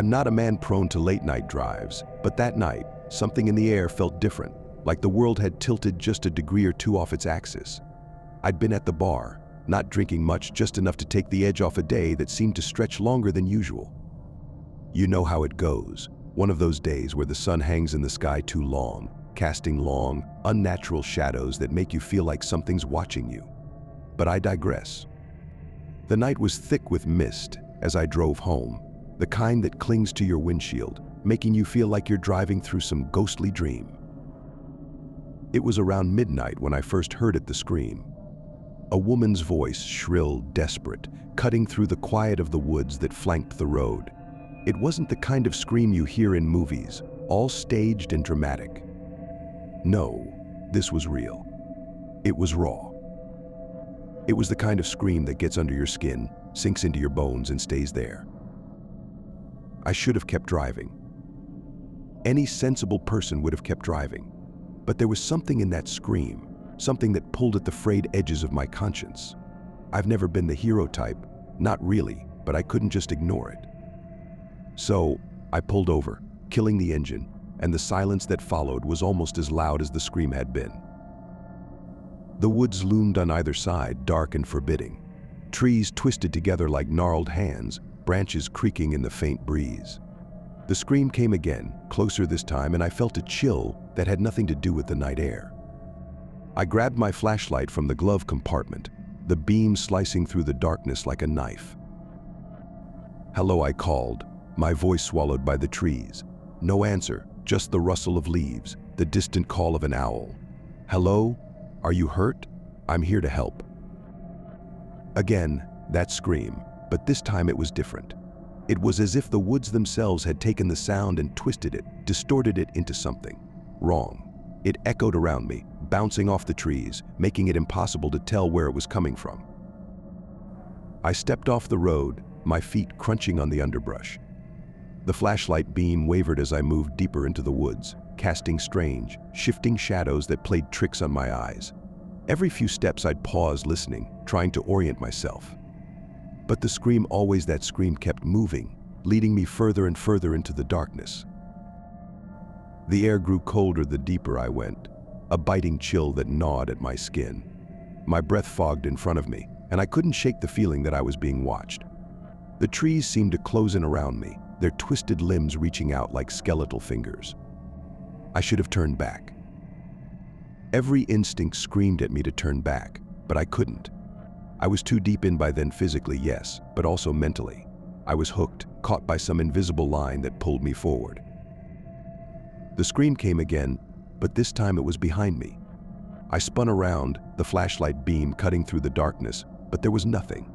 I'm not a man prone to late-night drives, but that night, something in the air felt different, like the world had tilted just a degree or two off its axis. I'd been at the bar, not drinking much, just enough to take the edge off a day that seemed to stretch longer than usual. You know how it goes, one of those days where the sun hangs in the sky too long, casting long, unnatural shadows that make you feel like something's watching you. But I digress. The night was thick with mist as I drove home, the kind that clings to your windshield, making you feel like you're driving through some ghostly dream. It was around midnight when I first heard it, the scream. A woman's voice, shrill, desperate, cutting through the quiet of the woods that flanked the road. It wasn't the kind of scream you hear in movies, all staged and dramatic. No, this was real. It was raw. It was the kind of scream that gets under your skin, sinks into your bones, and stays there. I should have kept driving. Any sensible person would have kept driving. But there was something in that scream, something that pulled at the frayed edges of my conscience. I've never been the hero type, not really, but I couldn't just ignore it. So I pulled over, killing the engine, and the silence that followed was almost as loud as the scream had been. The woods loomed on either side, dark and forbidding. Trees twisted together like gnarled hands, branches creaking in the faint breeze. The scream came again, closer this time, and I felt a chill that had nothing to do with the night air. I grabbed my flashlight from the glove compartment, the beam slicing through the darkness like a knife. "Hello," I called, my voice swallowed by the trees. No answer, just the rustle of leaves, the distant call of an owl. "Hello? Are you hurt? I'm here to help." Again, that scream, but this time it was different. It was as if the woods themselves had taken the sound and twisted it, distorted it into something wrong. It echoed around me, bouncing off the trees, making it impossible to tell where it was coming from. I stepped off the road, my feet crunching on the underbrush. The flashlight beam wavered as I moved deeper into the woods, casting strange, shifting shadows that played tricks on my eyes. Every few steps I'd pause, listening, trying to orient myself. But the scream, always that scream, kept moving, leading me further and further into the darkness. The air grew colder the deeper I went, a biting chill that gnawed at my skin. My breath fogged in front of me, and I couldn't shake the feeling that I was being watched. The trees seemed to close in around me, their twisted limbs reaching out like skeletal fingers. I should have turned back. Every instinct screamed at me to turn back, but I couldn't. I was too deep in by then, physically, yes, but also mentally. I was hooked, caught by some invisible line that pulled me forward. The scream came again, but this time it was behind me. I spun around, the flashlight beam cutting through the darkness, but there was nothing.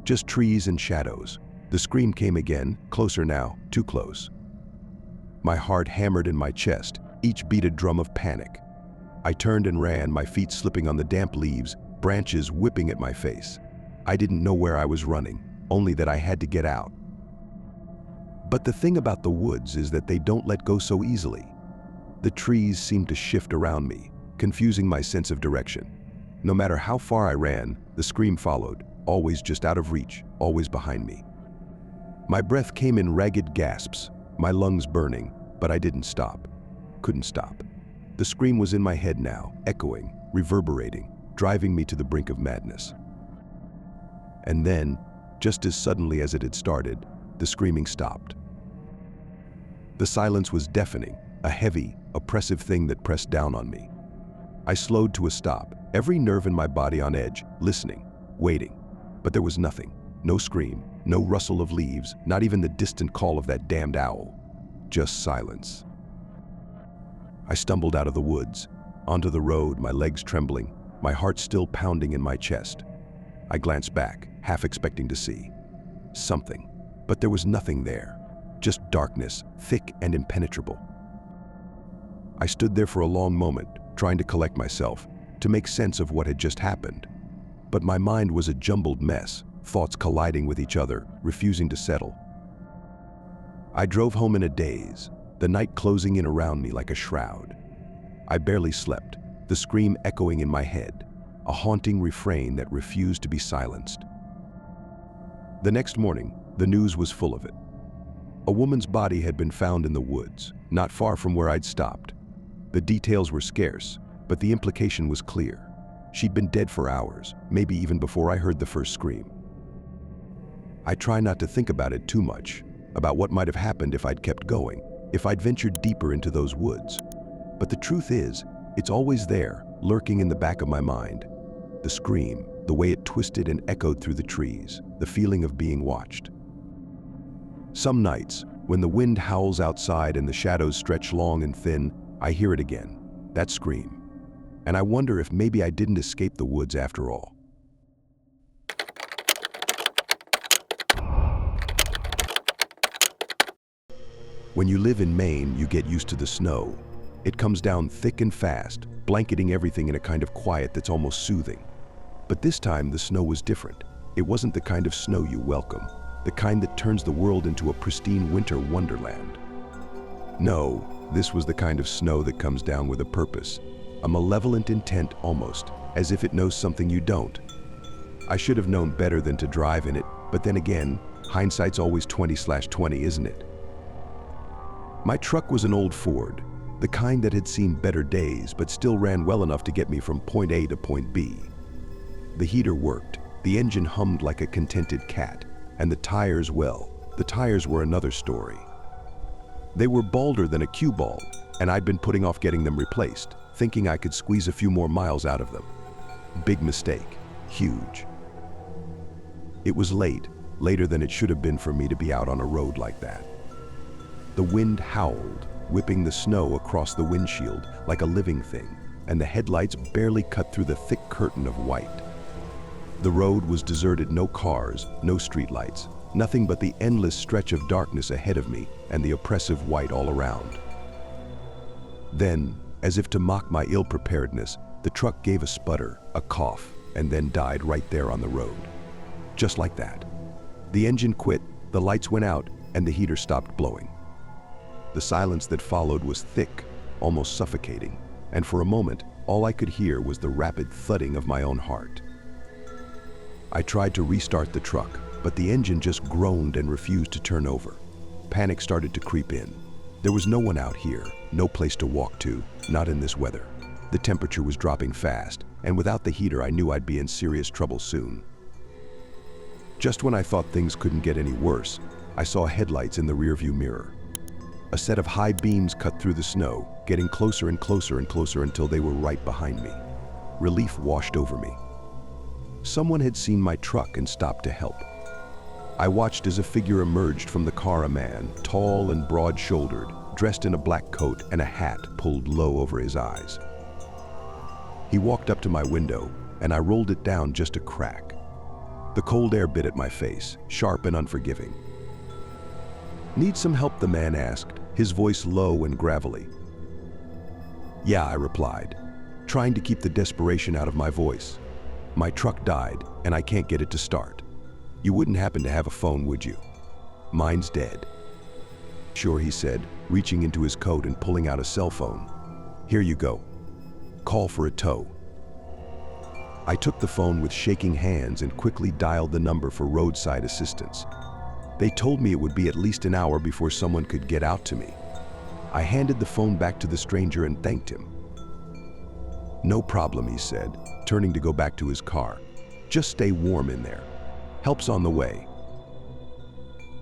Just trees and shadows. The scream came again, closer now, too close. My heart hammered in my chest, each beat a drum of panic. I turned and ran, my feet slipping on the damp leaves, branches whipping at my face. I didn't know where I was running, only that I had to get out. But the thing about the woods is that they don't let go so easily. The trees seemed to shift around me, confusing my sense of direction. No matter how far I ran, the scream followed, always just out of reach, always behind me. My breath came in ragged gasps, my lungs burning, but I didn't stop. Couldn't stop. The scream was in my head now, echoing, reverberating, driving me to the brink of madness. And then, just as suddenly as it had started, the screaming stopped. The silence was deafening, a heavy, oppressive thing that pressed down on me. I slowed to a stop, every nerve in my body on edge, listening, waiting. But there was nothing. No scream, no rustle of leaves, not even the distant call of that damned owl. Just silence. I stumbled out of the woods, onto the road, my legs trembling, my heart still pounding in my chest. I glanced back, half expecting to see something, but there was nothing there. Just darkness, thick and impenetrable. I stood there for a long moment, trying to collect myself, to make sense of what had just happened. But my mind was a jumbled mess, thoughts colliding with each other, refusing to settle. I drove home in a daze, the night closing in around me like a shroud. I barely slept, the scream echoing in my head, a haunting refrain that refused to be silenced. The next morning, the news was full of it. A woman's body had been found in the woods, not far from where I'd stopped. The details were scarce, but the implication was clear. She'd been dead for hours, maybe even before I heard the first scream. I try not to think about it too much, about what might have happened if I'd kept going, if I'd ventured deeper into those woods. But the truth is, it's always there, lurking in the back of my mind. The scream, the way it twisted and echoed through the trees, the feeling of being watched. Some nights, when the wind howls outside and the shadows stretch long and thin, I hear it again, that scream. And I wonder if maybe I didn't escape the woods after all. When you live in Maine, you get used to the snow. It comes down thick and fast, blanketing everything in a kind of quiet that's almost soothing. But this time, the snow was different. It wasn't the kind of snow you welcome, the kind that turns the world into a pristine winter wonderland. No, this was the kind of snow that comes down with a purpose, a malevolent intent almost, as if it knows something you don't. I should have known better than to drive in it, but then again, hindsight's always 20/20, isn't it? My truck was an old Ford, the kind that had seen better days but still ran well enough to get me from point A to point B. The heater worked, the engine hummed like a contented cat, and the tires, well, the tires were another story. They were balder than a cue ball, and I'd been putting off getting them replaced, thinking I could squeeze a few more miles out of them. Big mistake, huge. It was late, later than it should have been for me to be out on a road like that. The wind howled, whipping the snow across the windshield like a living thing, and the headlights barely cut through the thick curtain of white. The road was deserted, no cars, no streetlights, nothing but the endless stretch of darkness ahead of me and the oppressive white all around. Then, as if to mock my ill-preparedness, the truck gave a sputter, a cough, and then died right there on the road. Just like that. The engine quit, the lights went out, and the heater stopped blowing. The silence that followed was thick, almost suffocating, and for a moment, all I could hear was the rapid thudding of my own heart. I tried to restart the truck, but the engine just groaned and refused to turn over. Panic started to creep in. There was no one out here, no place to walk to, not in this weather. The temperature was dropping fast, and without the heater I knew I'd be in serious trouble soon. Just when I thought things couldn't get any worse, I saw headlights in the rearview mirror. A set of high beams cut through the snow, getting closer and closer and closer until they were right behind me. Relief washed over me. Someone had seen my truck and stopped to help. I watched as a figure emerged from the car, a man, tall and broad-shouldered, dressed in a black coat and a hat pulled low over his eyes. He walked up to my window, and I rolled it down just a crack. The cold air bit at my face, sharp and unforgiving. "Need some help?" the man asked, his voice low and gravelly. "Yeah," I replied, trying to keep the desperation out of my voice. "My truck died, and I can't get it to start. You wouldn't happen to have a phone, would you?" "Mine's dead." "Sure," he said, reaching into his coat and pulling out a cell phone. "Here you go. Call for a tow." I took the phone with shaking hands and quickly dialed the number for roadside assistance. They told me it would be at least an hour before someone could get out to me. I handed the phone back to the stranger and thanked him. "No problem," he said, turning to go back to his car. "Just stay warm in there. Help's on the way."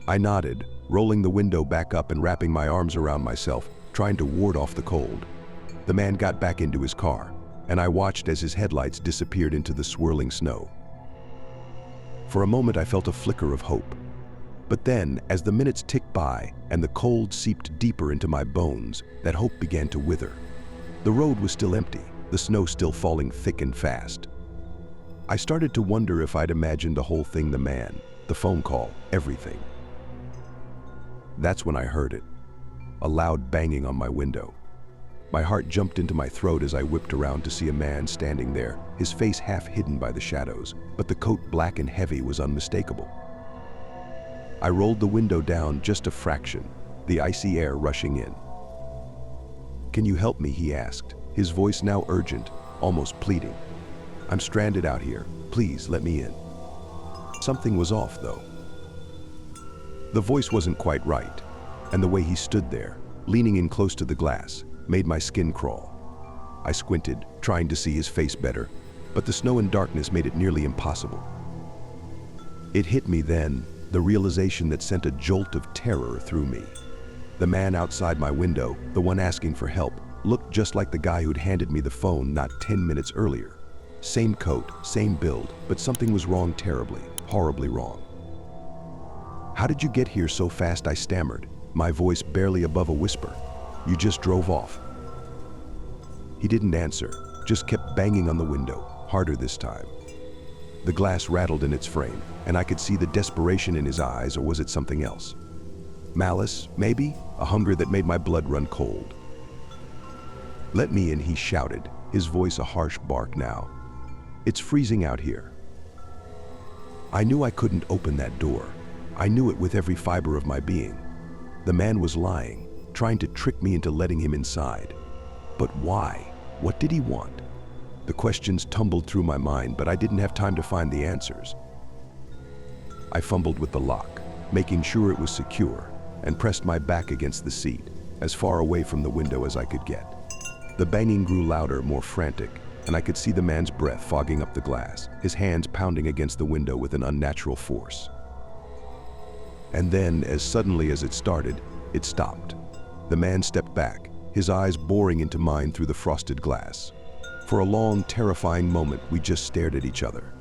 I nodded, rolling the window back up and wrapping my arms around myself, trying to ward off the cold. The man got back into his car, and I watched as his headlights disappeared into the swirling snow. For a moment I felt a flicker of hope. But then, as the minutes ticked by and the cold seeped deeper into my bones, that hope began to wither. The road was still empty, the snow still falling thick and fast. I started to wonder if I'd imagined the whole thing, the man, the phone call, everything. That's when I heard it, a loud banging on my window. My heart jumped into my throat as I whipped around to see a man standing there, his face half hidden by the shadows, but the coat black and heavy was unmistakable. I rolled the window down just a fraction, the icy air rushing in. "Can you help me?" he asked, his voice now urgent, almost pleading. "I'm stranded out here. Please let me in." Something was off, though. The voice wasn't quite right. And the way he stood there, leaning in close to the glass, made my skin crawl. I squinted, trying to see his face better, but the snow and darkness made it nearly impossible. It hit me then, the realization that sent a jolt of terror through me. The man outside my window, the one asking for help, looked just like the guy who'd handed me the phone not 10 minutes earlier. Same coat, same build, but something was wrong terribly, horribly wrong. "How did you get here so fast?" I stammered, my voice barely above a whisper. "You just drove off." He didn't answer, just kept banging on the window, harder this time. The glass rattled in its frame, and I could see the desperation in his eyes, or was it something else? Malice, maybe? A hunger that made my blood run cold. "Let me in," he shouted, his voice a harsh bark now. "It's freezing out here." I knew I couldn't open that door. I knew it with every fiber of my being. The man was lying, trying to trick me into letting him inside. But why? What did he want? The questions tumbled through my mind, but I didn't have time to find the answers. I fumbled with the lock, making sure it was secure, and pressed my back against the seat, as far away from the window as I could get. The banging grew louder, more frantic, and I could see the man's breath fogging up the glass, his hands pounding against the window with an unnatural force. And then, as suddenly as it started, it stopped. The man stepped back, his eyes boring into mine through the frosted glass. For a long, terrifying moment, we just stared at each other.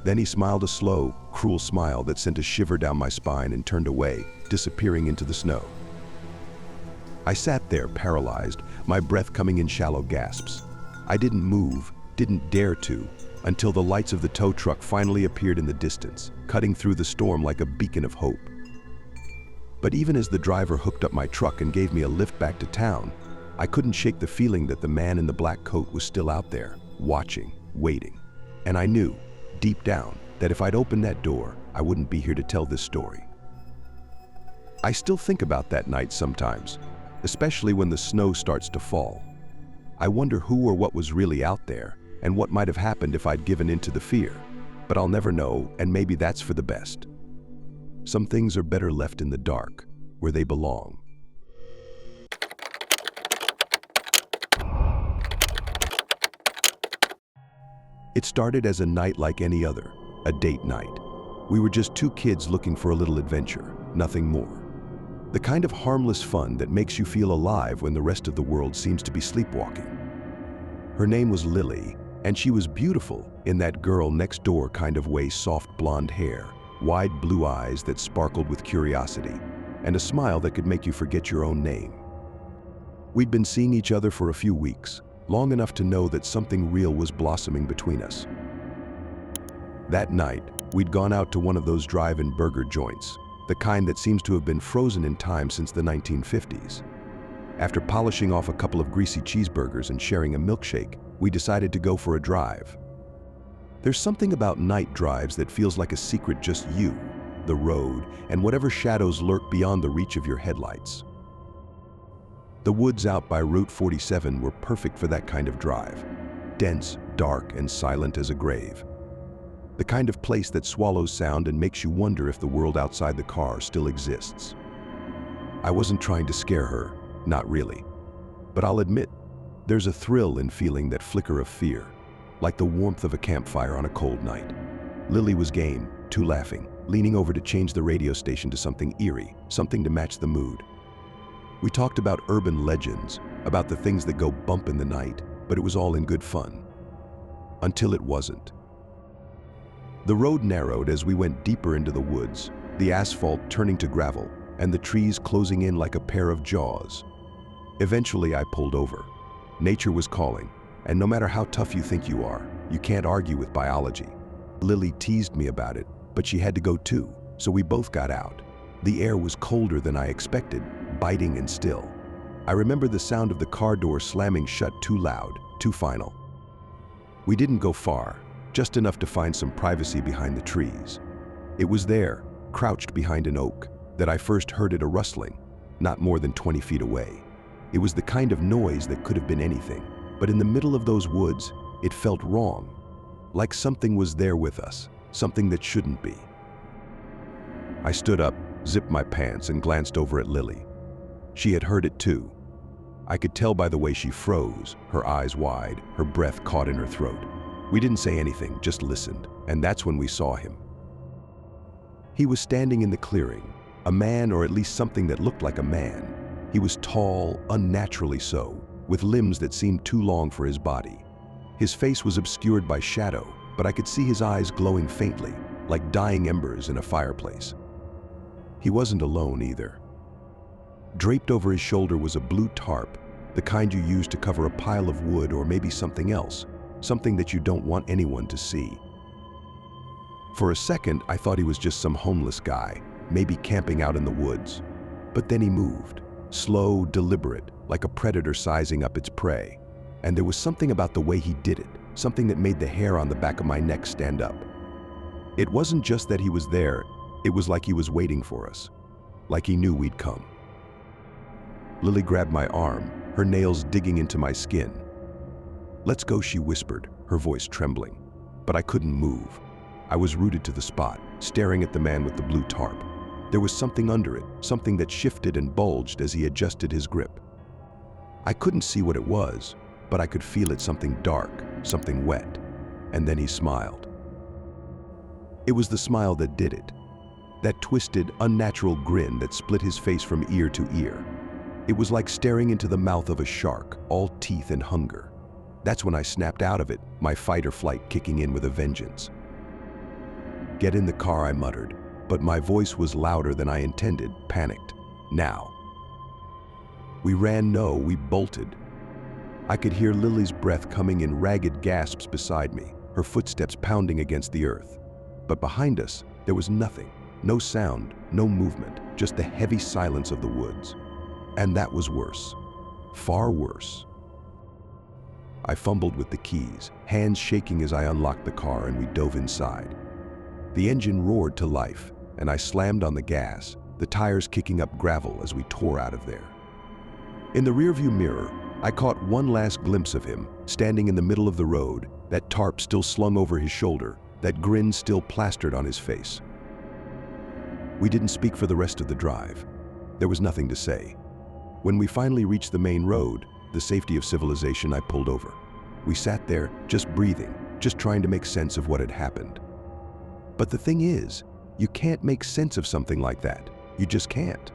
Then he smiled a slow, cruel smile that sent a shiver down my spine and turned away, disappearing into the snow. I sat there, paralyzed, my breath coming in shallow gasps. I didn't move, didn't dare to, until the lights of the tow truck finally appeared in the distance, cutting through the storm like a beacon of hope. But even as the driver hooked up my truck and gave me a lift back to town, I couldn't shake the feeling that the man in the black coat was still out there, watching, waiting. And I knew, deep down, that if I'd opened that door, I wouldn't be here to tell this story. I still think about that night sometimes, especially when the snow starts to fall. I wonder who or what was really out there, and what might have happened if I'd given in to the fear. But I'll never know, and maybe that's for the best. Some things are better left in the dark, where they belong. It started as a night like any other, a date night. We were just two kids looking for a little adventure, nothing more. The kind of harmless fun that makes you feel alive when the rest of the world seems to be sleepwalking. Her name was Lily, and she was beautiful in that girl next door kind of way, soft blonde hair, wide blue eyes that sparkled with curiosity, and a smile that could make you forget your own name. We'd been seeing each other for a few weeks, long enough to know that something real was blossoming between us. That night, we'd gone out to one of those drive-in burger joints, the kind that seems to have been frozen in time since the 1950s. After polishing off a couple of greasy cheeseburgers and sharing a milkshake, we decided to go for a drive. There's something about night drives that feels like a secret just you, the road, and whatever shadows lurk beyond the reach of your headlights. The woods out by Route 47 were perfect for that kind of drive. Dense, dark, and silent as a grave. The kind of place that swallows sound and makes you wonder if the world outside the car still exists. I wasn't trying to scare her, not really. But I'll admit, there's a thrill in feeling that flicker of fear, like the warmth of a campfire on a cold night. Lily was game, too laughing, leaning over to change the radio station to something eerie, something to match the mood. We talked about urban legends, about the things that go bump in the night, but it was all in good fun. Until it wasn't. The road narrowed as we went deeper into the woods, the asphalt turning to gravel, and the trees closing in like a pair of jaws. Eventually I pulled over. Nature was calling, and no matter how tough you think you are, you can't argue with biology. Lily teased me about it, but she had to go too, so we both got out. The air was colder than I expected, biting and still. I remember the sound of the car door slamming shut, too loud, too final. We didn't go far, just enough to find some privacy behind the trees. It was there, crouched behind an oak, that I first heard it a rustling, not more than 20 feet away. It was the kind of noise that could have been anything, but in the middle of those woods, it felt wrong. Like something was there with us, something that shouldn't be. I stood up, zipped my pants, and glanced over at Lily. She had heard it too. I could tell by the way she froze, her eyes wide, her breath caught in her throat. We didn't say anything, just listened, and that's when we saw him. He was standing in the clearing, a man, or at least something that looked like a man. He was tall, unnaturally so, with limbs that seemed too long for his body. His face was obscured by shadow, but I could see his eyes glowing faintly, like dying embers in a fireplace. He wasn't alone either. Draped over his shoulder was a blue tarp, the kind you use to cover a pile of wood or maybe something else, something that you don't want anyone to see. For a second, I thought he was just some homeless guy, maybe camping out in the woods. But then he moved, slow, deliberate, like a predator sizing up its prey. And there was something about the way he did it, something that made the hair on the back of my neck stand up. It wasn't just that he was there, it was like he was waiting for us, like he knew we'd come. Lily grabbed my arm, her nails digging into my skin. "Let's go," she whispered, her voice trembling. But I couldn't move. I was rooted to the spot, staring at the man with the blue tarp. There was something under it, something that shifted and bulged as he adjusted his grip. I couldn't see what it was, but I could feel it, something dark, something wet. And then he smiled. It was the smile that did it. That twisted, unnatural grin that split his face from ear to ear. It was like staring into the mouth of a shark, all teeth and hunger. That's when I snapped out of it, my fight or flight kicking in with a vengeance. "Get in the car," I muttered, but my voice was louder than I intended, panicked. "Now." We ran, no, we bolted. I could hear Lily's breath coming in ragged gasps beside me, her footsteps pounding against the earth. But behind us, there was nothing, no sound, no movement, just the heavy silence of the woods. And that was worse, far worse. I fumbled with the keys, hands shaking as I unlocked the car, and we dove inside. The engine roared to life, and I slammed on the gas, the tires kicking up gravel as we tore out of there. In the rearview mirror, I caught one last glimpse of him, standing in the middle of the road, that tarp still slung over his shoulder, that grin still plastered on his face. We didn't speak for the rest of the drive. There was nothing to say. When we finally reached the main road, the safety of civilization, I pulled over. We sat there, just breathing, just trying to make sense of what had happened. But the thing is, you can't make sense of something like that. You just can't.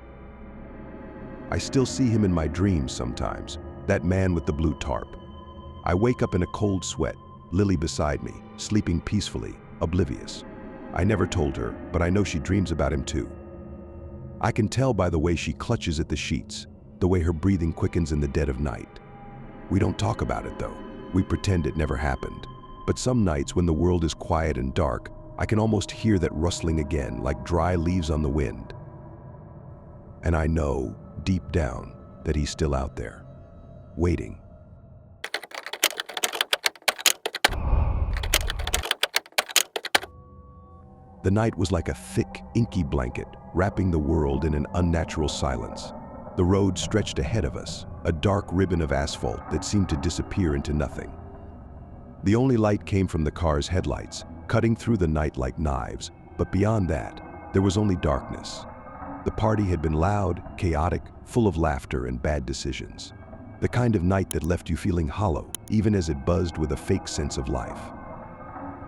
I still see him in my dreams sometimes, that man with the blue tarp. I wake up in a cold sweat, Lily beside me, sleeping peacefully, oblivious. I never told her, but I know she dreams about him too. I can tell by the way she clutches at the sheets, the way her breathing quickens in the dead of night. We don't talk about it though. We pretend it never happened. But some nights when the world is quiet and dark, I can almost hear that rustling again, like dry leaves on the wind. And I know, deep down, that he's still out there, waiting. The night was like a thick, inky blanket, wrapping the world in an unnatural silence. The road stretched ahead of us, a dark ribbon of asphalt that seemed to disappear into nothing. The only light came from the car's headlights, cutting through the night like knives, but beyond that, there was only darkness. The party had been loud, chaotic, full of laughter and bad decisions. The kind of night that left you feeling hollow, even as it buzzed with a fake sense of life.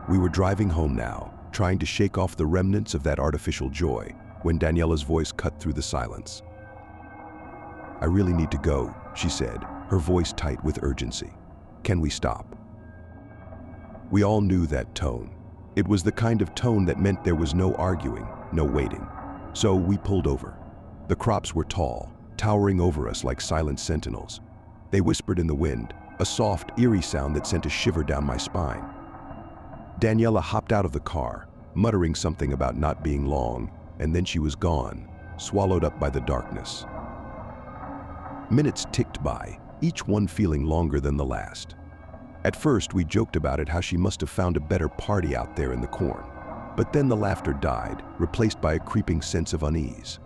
We were driving home now, trying to shake off the remnants of that artificial joy, when Daniela's voice cut through the silence. "I really need to go," she said, her voice tight with urgency. "Can we stop?" We all knew that tone. It was the kind of tone that meant there was no arguing, no waiting. So we pulled over. The crops were tall, towering over us like silent sentinels. They whispered in the wind, a soft, eerie sound that sent a shiver down my spine. Daniela hopped out of the car, muttering something about not being long, and then she was gone, swallowed up by the darkness. Minutes ticked by, each one feeling longer than the last. At first, we joked about it, how she must have found a better party out there in the corn. But then the laughter died, replaced by a creeping sense of unease.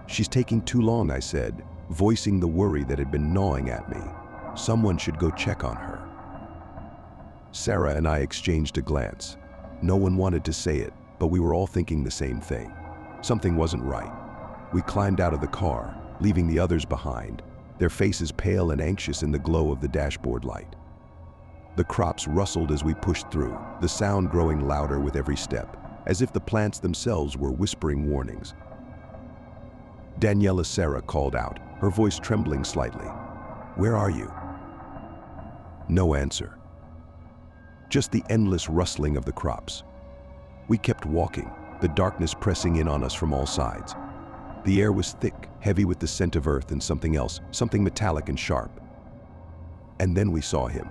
"She's taking too long," I said, voicing the worry that had been gnawing at me. "Someone should go check on her." Sarah and I exchanged a glance. No one wanted to say it, but we were all thinking the same thing. Something wasn't right. We climbed out of the car, leaving the others behind, their faces pale and anxious in the glow of the dashboard light. The crops rustled as we pushed through, the sound growing louder with every step, as if the plants themselves were whispering warnings. Daniela Sarah called out, her voice trembling slightly. "Where are you?" No answer. Just the endless rustling of the crops. We kept walking, the darkness pressing in on us from all sides. The air was thick, heavy with the scent of earth and something else, something metallic and sharp. And then we saw him.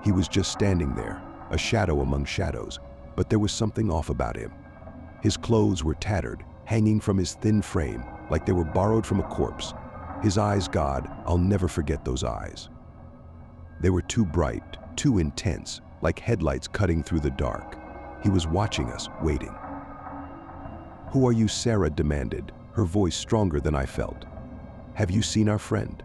He was just standing there, a shadow among shadows, but there was something off about him. His clothes were tattered, hanging from his thin frame, like they were borrowed from a corpse. His eyes, God, I'll never forget those eyes. They were too bright, too intense, like headlights cutting through the dark. He was watching us, waiting. "Who are you?" Sarah demanded, her voice stronger than I felt. "Have you seen our friend?"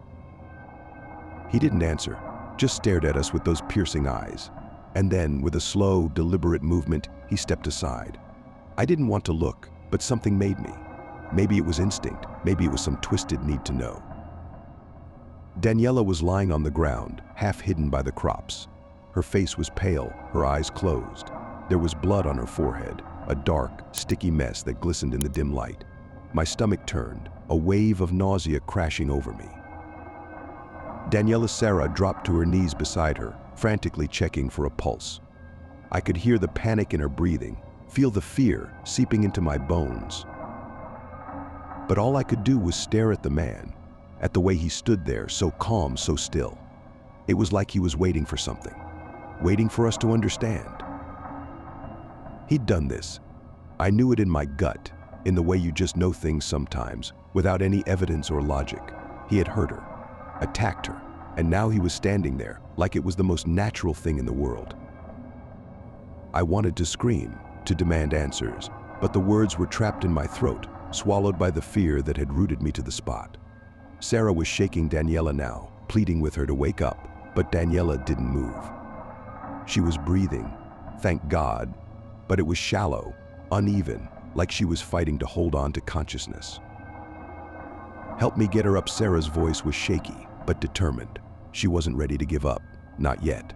He didn't answer, just stared at us with those piercing eyes. And then, with a slow, deliberate movement, he stepped aside. I didn't want to look, but something made me. Maybe it was instinct, maybe it was some twisted need to know. Daniela was lying on the ground, half hidden by the crops. Her face was pale, her eyes closed. There was blood on her forehead, a dark, sticky mess that glistened in the dim light. My stomach turned, a wave of nausea crashing over me. Daniela Sarah dropped to her knees beside her, frantically checking for a pulse. I could hear the panic in her breathing, feel the fear seeping into my bones. But all I could do was stare at the man, at the way he stood there, so calm, so still. It was like he was waiting for something, waiting for us to understand. He'd done this. I knew it in my gut, in the way you just know things sometimes, without any evidence or logic. He had hurt her, attacked her, and now he was standing there, like it was the most natural thing in the world. I wanted to scream, to demand answers, but the words were trapped in my throat, swallowed by the fear that had rooted me to the spot. Sarah was shaking Daniela now, pleading with her to wake up, but Daniela didn't move. She was breathing, thank God, but it was shallow, uneven, like she was fighting to hold on to consciousness. "Help me get her up." Sarah's voice was shaky, but determined. She wasn't ready to give up, not yet.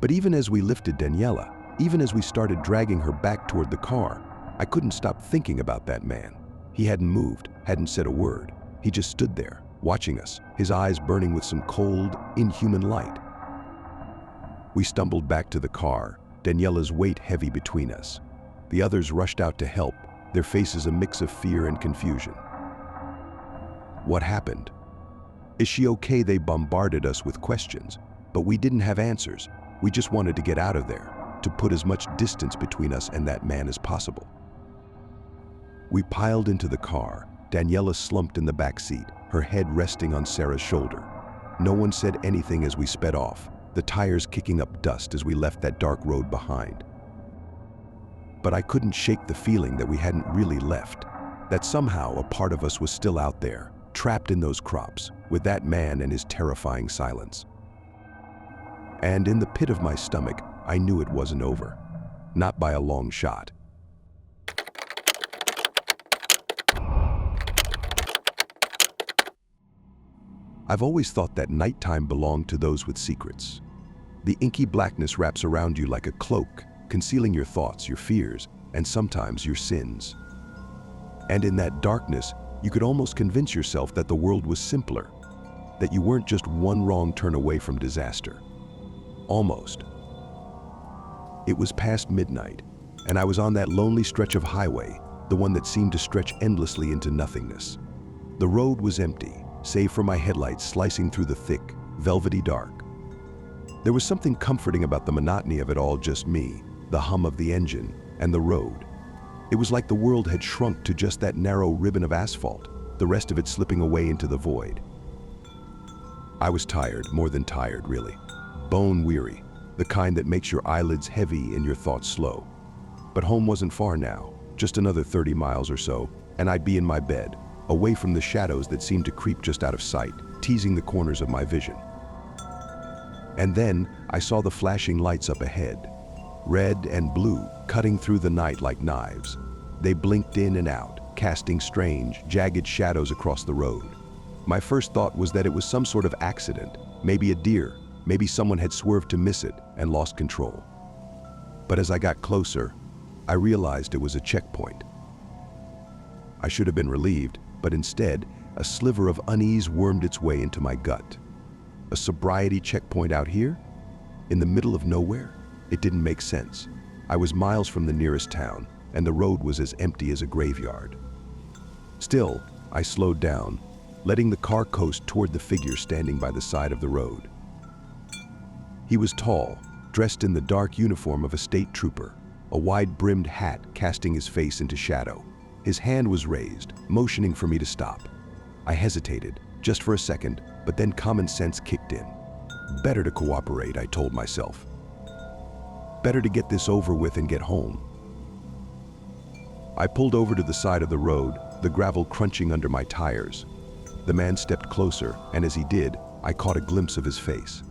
But even as we lifted Daniela, even as we started dragging her back toward the car, I couldn't stop thinking about that man. He hadn't moved, hadn't said a word. He just stood there, watching us, his eyes burning with some cold, inhuman light. We stumbled back to the car, Daniela's weight heavy between us. The others rushed out to help, their faces a mix of fear and confusion. What happened? Is she okay? They bombarded us with questions, but we didn't have answers. We just wanted to get out of there, to put as much distance between us and that man as possible. We piled into the car. Daniela slumped in the back seat, her head resting on Sarah's shoulder. No one said anything as we sped off, the tires kicking up dust as we left that dark road behind. But I couldn't shake the feeling that we hadn't really left, that somehow a part of us was still out there, trapped in those crops, with that man and his terrifying silence. And in the pit of my stomach, I knew it wasn't over. Not by a long shot. I've always thought that nighttime belonged to those with secrets. The inky blackness wraps around you like a cloak, concealing your thoughts, your fears, and sometimes your sins. And in that darkness, you could almost convince yourself that the world was simpler, that you weren't just one wrong turn away from disaster. Almost. It was past midnight, and I was on that lonely stretch of highway, the one that seemed to stretch endlessly into nothingness. The road was empty, save for my headlights slicing through the thick, velvety dark. There was something comforting about the monotony of it all, just me, the hum of the engine, and the road. It was like the world had shrunk to just that narrow ribbon of asphalt, the rest of it slipping away into the void. I was tired, more than tired, really. Bone weary, the kind that makes your eyelids heavy and your thoughts slow. But home wasn't far now, just another 30 miles or so, and I'd be in my bed, away from the shadows that seemed to creep just out of sight, teasing the corners of my vision. And then I saw the flashing lights up ahead, red and blue, cutting through the night like knives. They blinked in and out, casting strange, jagged shadows across the road. My first thought was that it was some sort of accident, maybe a deer, maybe someone had swerved to miss it and lost control. But as I got closer, I realized it was a checkpoint. I should have been relieved, but instead, a sliver of unease wormed its way into my gut. A sobriety checkpoint out here? In the middle of nowhere? It didn't make sense. I was miles from the nearest town, and the road was as empty as a graveyard. Still, I slowed down, letting the car coast toward the figure standing by the side of the road. He was tall, dressed in the dark uniform of a state trooper, a wide-brimmed hat casting his face into shadow. His hand was raised, motioning for me to stop. I hesitated, just for a second, but then common sense kicked in. Better to cooperate, I told myself. Better to get this over with and get home. I pulled over to the side of the road, the gravel crunching under my tires. The man stepped closer, and as he did, I caught a glimpse of his face.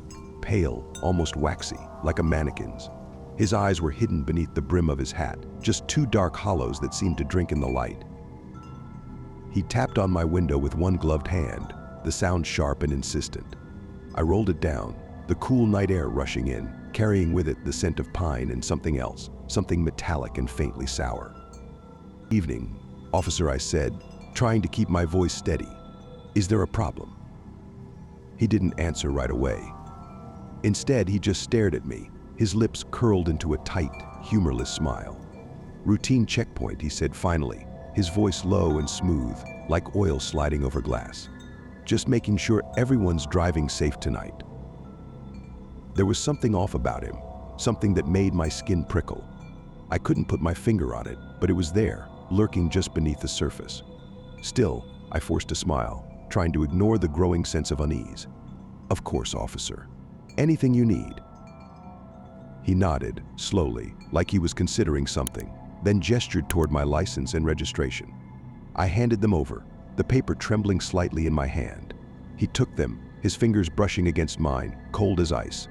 Pale, almost waxy, like a mannequin's. His eyes were hidden beneath the brim of his hat, just two dark hollows that seemed to drink in the light. He tapped on my window with one gloved hand, the sound sharp and insistent. I rolled it down, the cool night air rushing in, carrying with it the scent of pine and something else, something metallic and faintly sour. "Evening, officer," I said, trying to keep my voice steady. "Is there a problem?" He didn't answer right away. Instead, he just stared at me, his lips curled into a tight, humorless smile. "Routine checkpoint," he said finally, his voice low and smooth, like oil sliding over glass. "Just making sure everyone's driving safe tonight." There was something off about him, something that made my skin prickle. I couldn't put my finger on it, but it was there, lurking just beneath the surface. Still, I forced a smile, trying to ignore the growing sense of unease. "Of course, officer. Anything you need." He nodded, slowly, like he was considering something, then gestured toward my license and registration. I handed them over, the paper trembling slightly in my hand. He took them, his fingers brushing against mine, cold as ice.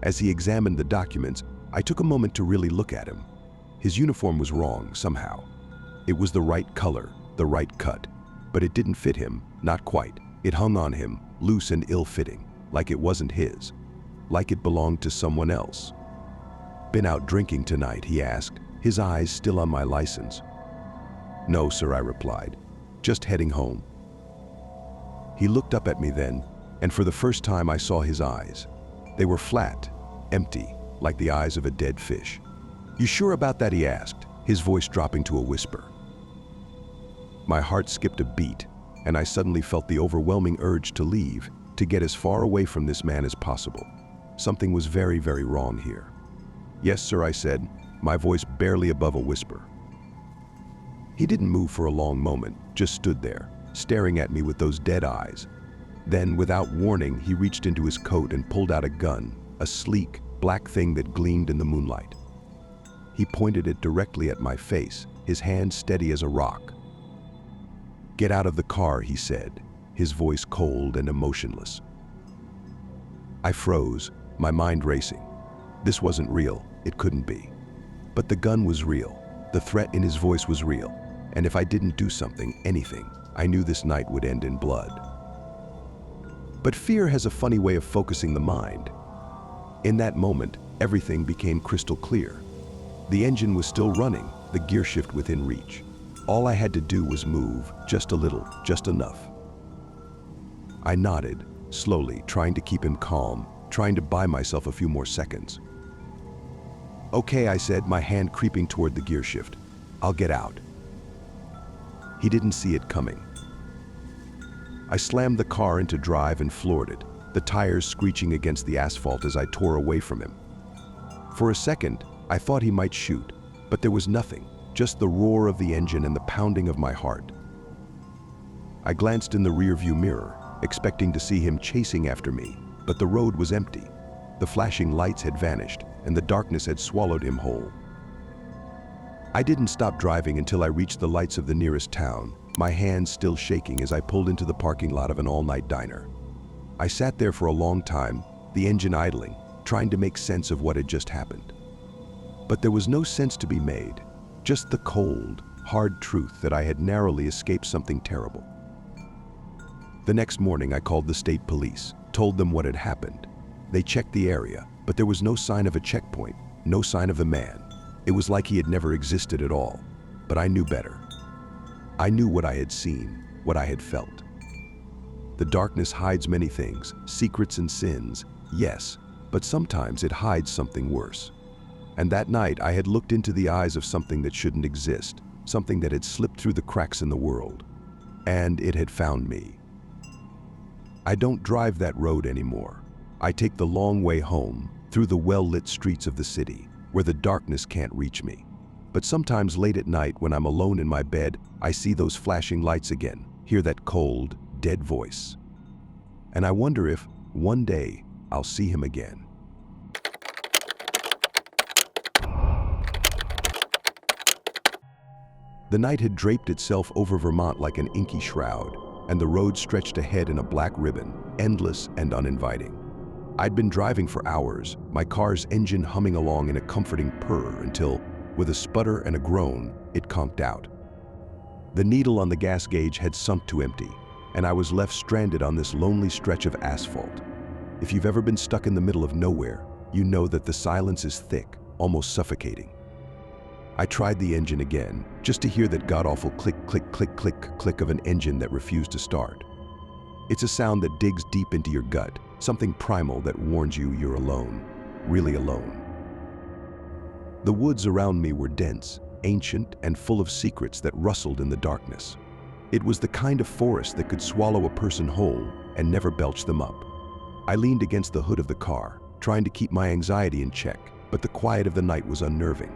As he examined the documents, I took a moment to really look at him. His uniform was wrong, somehow. It was the right color, the right cut, but it didn't fit him, not quite. It hung on him, loose and ill-fitting, like it wasn't his, like it belonged to someone else. "Been out drinking tonight?" he asked, his eyes still on my license. "No, sir," I replied. "Just heading home." He looked up at me then, and for the first time I saw his eyes. They were flat, empty, like the eyes of a dead fish. "You sure about that?" he asked, his voice dropping to a whisper. My heart skipped a beat, and I suddenly felt the overwhelming urge to leave, to get as far away from this man as possible. Something was very, very wrong here. "Yes, sir," I said, my voice barely above a whisper. He didn't move for a long moment, just stood there, staring at me with those dead eyes. Then, without warning, he reached into his coat and pulled out a gun, a sleek, black thing that gleamed in the moonlight. He pointed it directly at my face, his hand steady as a rock. "Get out of the car," he said, his voice cold and emotionless. I froze, my mind racing. This wasn't real, it couldn't be. But the gun was real, the threat in his voice was real, and if I didn't do something, anything, I knew this night would end in blood. But fear has a funny way of focusing the mind. In that moment, everything became crystal clear. The engine was still running, the gear shift within reach. All I had to do was move, just a little, just enough. I nodded, slowly, trying to keep him calm, trying to buy myself a few more seconds. "Okay," I said, my hand creeping toward the gear shift. "I'll get out." He didn't see it coming. I slammed the car into drive and floored it, the tires screeching against the asphalt as I tore away from him. For a second, I thought he might shoot, but there was nothing, just the roar of the engine and the pounding of my heart. I glanced in the rearview mirror, expecting to see him chasing after me, but the road was empty. The flashing lights had vanished, and the darkness had swallowed him whole. I didn't stop driving until I reached the lights of the nearest town, my hands still shaking as I pulled into the parking lot of an all-night diner. I sat there for a long time, the engine idling, trying to make sense of what had just happened. But there was no sense to be made, just the cold, hard truth that I had narrowly escaped something terrible. The next morning, I called the state police, told them what had happened. They checked the area, but there was no sign of a checkpoint, no sign of the man. It was like he had never existed at all. But I knew better. I knew what I had seen, what I had felt. The darkness hides many things, secrets and sins, yes, but sometimes it hides something worse. And that night, I had looked into the eyes of something that shouldn't exist, something that had slipped through the cracks in the world. And it had found me. I don't drive that road anymore. I take the long way home, through the well-lit streets of the city, where the darkness can't reach me. But sometimes late at night, when I'm alone in my bed, I see those flashing lights again, hear that cold, dead voice. And I wonder if, one day, I'll see him again. The night had draped itself over Vermont like an inky shroud, and the road stretched ahead in a black ribbon, endless and uninviting. I'd been driving for hours, my car's engine humming along in a comforting purr until, with a sputter and a groan, it conked out. The needle on the gas gauge had sunk to empty, and I was left stranded on this lonely stretch of asphalt. If you've ever been stuck in the middle of nowhere, you know that the silence is thick, almost suffocating. I tried the engine again, just to hear that god-awful click, click, click, click, click of an engine that refused to start. It's a sound that digs deep into your gut, something primal that warns you you're alone, really alone. The woods around me were dense, ancient, and full of secrets that rustled in the darkness. It was the kind of forest that could swallow a person whole and never belch them up. I leaned against the hood of the car, trying to keep my anxiety in check, but the quiet of the night was unnerving.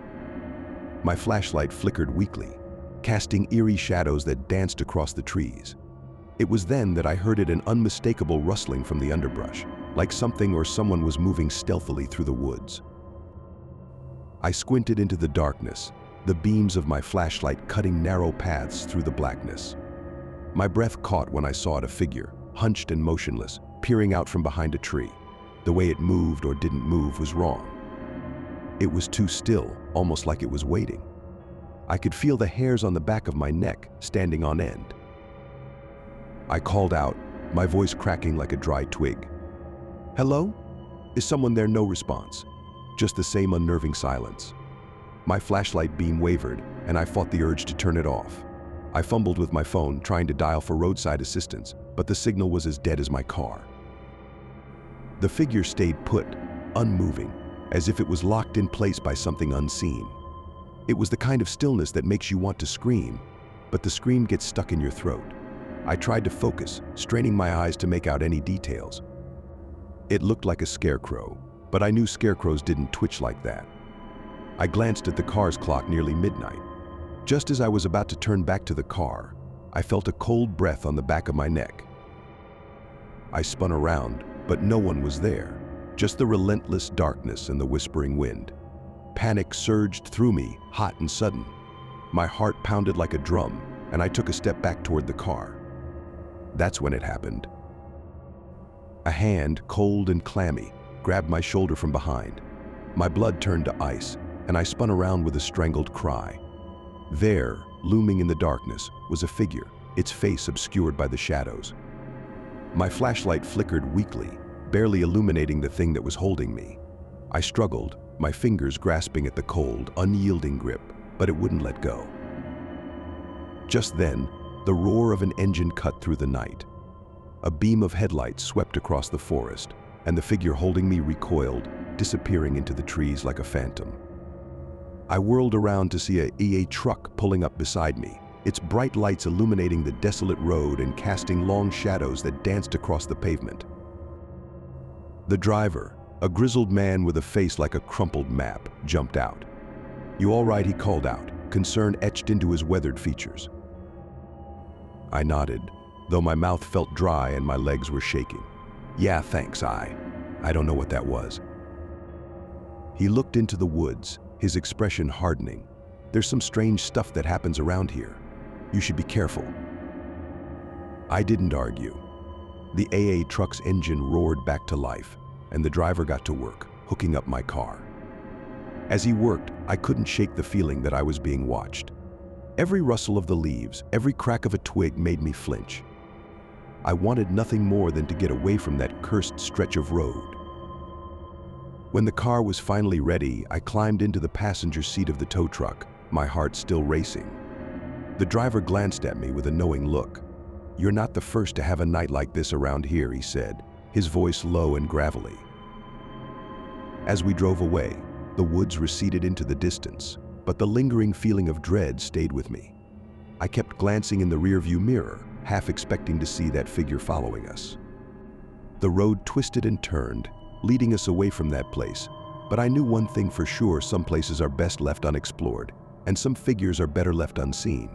My flashlight flickered weakly, casting eerie shadows that danced across the trees. It was then that I heard an unmistakable rustling from the underbrush, like something or someone was moving stealthily through the woods. I squinted into the darkness, the beams of my flashlight cutting narrow paths through the blackness. My breath caught when I saw a figure, hunched and motionless, peering out from behind a tree. The way it moved or didn't move was wrong. It was too still, almost like it was waiting. I could feel the hairs on the back of my neck standing on end. I called out, my voice cracking like a dry twig. "Hello? Is someone there?" No response. Just the same unnerving silence. My flashlight beam wavered, and I fought the urge to turn it off. I fumbled with my phone, trying to dial for roadside assistance, but the signal was as dead as my car. The figure stayed put, unmoving, as if it was locked in place by something unseen. It was the kind of stillness that makes you want to scream, but the scream gets stuck in your throat. I tried to focus, straining my eyes to make out any details. It looked like a scarecrow, but I knew scarecrows didn't twitch like that. I glanced at the car's clock, nearly midnight. Just as I was about to turn back to the car, I felt a cold breath on the back of my neck. I spun around, but no one was there, just the relentless darkness and the whispering wind. Panic surged through me, hot and sudden. My heart pounded like a drum, and I took a step back toward the car. That's when it happened. A hand, cold and clammy, grabbed my shoulder from behind. My blood turned to ice, and I spun around with a strangled cry. There, looming in the darkness, was a figure, its face obscured by the shadows. My flashlight flickered weakly, barely illuminating the thing that was holding me. I struggled, my fingers grasping at the cold, unyielding grip, but it wouldn't let go. Just then, the roar of an engine cut through the night. A beam of headlights swept across the forest, and the figure holding me recoiled, disappearing into the trees like a phantom. I whirled around to see a EA truck pulling up beside me, its bright lights illuminating the desolate road and casting long shadows that danced across the pavement. The driver, a grizzled man with a face like a crumpled map, jumped out. "You all right?" he called out, concern etched into his weathered features. I nodded, though my mouth felt dry and my legs were shaking. "Yeah, thanks, I don't know what that was." He looked into the woods, his expression hardening. "There's some strange stuff that happens around here. You should be careful." I didn't argue. The AA truck's engine roared back to life, and the driver got to work, hooking up my car. As he worked, I couldn't shake the feeling that I was being watched. Every rustle of the leaves, every crack of a twig made me flinch. I wanted nothing more than to get away from that cursed stretch of road. When the car was finally ready, I climbed into the passenger seat of the tow truck, my heart still racing. The driver glanced at me with a knowing look. "You're not the first to have a night like this around here," he said, his voice low and gravelly. As we drove away, the woods receded into the distance, but the lingering feeling of dread stayed with me. I kept glancing in the rearview mirror, half expecting to see that figure following us. The road twisted and turned, leading us away from that place, but I knew one thing for sure: some places are best left unexplored, and some figures are better left unseen.